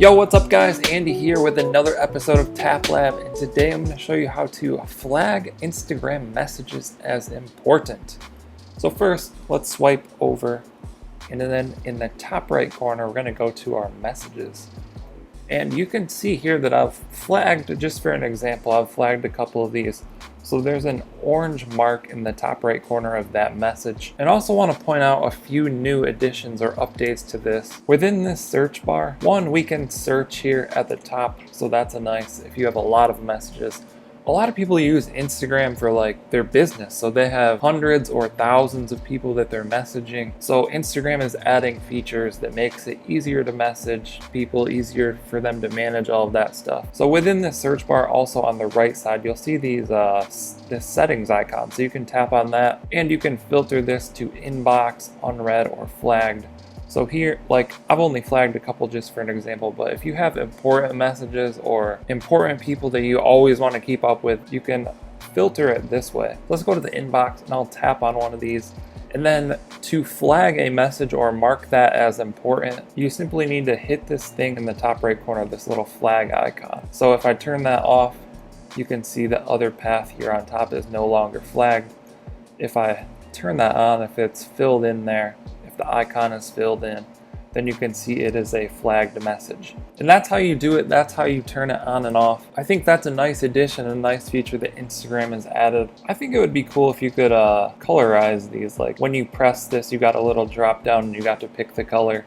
Yo, what's up guys? Andy here with another episode of TapLab, and today I'm going to show you how to flag Instagram messages as important. So first, let's swipe over, and then in the top right corner, we're going to go to our messages. And you can see here that I've flagged, just for an example, I've flagged a couple of these. So there's an orange mark in the top right corner of that message. And I also want to point out a few new additions or updates to this. Within this search bar, one, we can search here at the top. So that's a nice, if you have a lot of messages. A lot of people use Instagram for like their business. So they have hundreds or thousands of people that they're messaging. So Instagram is adding features that makes it easier to message people, easier for them to manage all of that stuff. So within this search bar, also on the right side, you'll see these this settings icon. So you can tap on that and you can filter this to inbox, unread, or flagged. So here, like, I've only flagged a couple just for an example, but if you have important messages or important people that you always want to keep up with, you can filter it this way. Let's go to the inbox and I'll tap on one of these. And then to flag a message or mark that as important, you simply need to hit this thing in the top right corner, this little flag icon. So if I turn that off, you can see the other path here on top is no longer flagged. If I turn that on, if it's filled in there, the icon is filled in, then you can see it is a flagged message. And that's how you do it. That's how you turn it on and off. I think that's a nice addition, a nice feature that Instagram has added. I think it would be cool if you could colorize these. Like when you press this, you got a little drop down and you got to pick the color.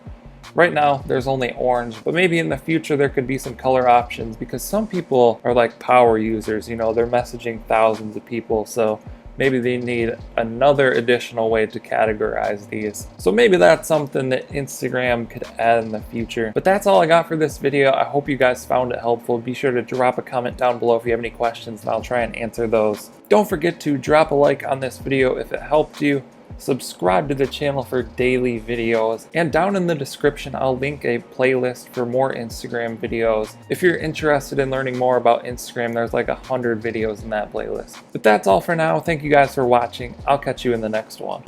Right now, there's only orange, but maybe in the future there could be some color options, because some people are like power users, you know, they're messaging thousands of people, so maybe they need another additional way to categorize these. So maybe that's something that Instagram could add in the future. But that's all I got for this video. I hope you guys found it helpful. Be sure to drop a comment down below if you have any questions, and I'll try and answer those. Don't forget to drop a like on this video if it helped you. Subscribe to the channel for daily videos, and down in the description I'll link a playlist for more Instagram videos. If you're interested in learning more about Instagram, there's like 100 videos in that playlist. But that's all for now. Thank you guys for watching. I'll catch you in the next one.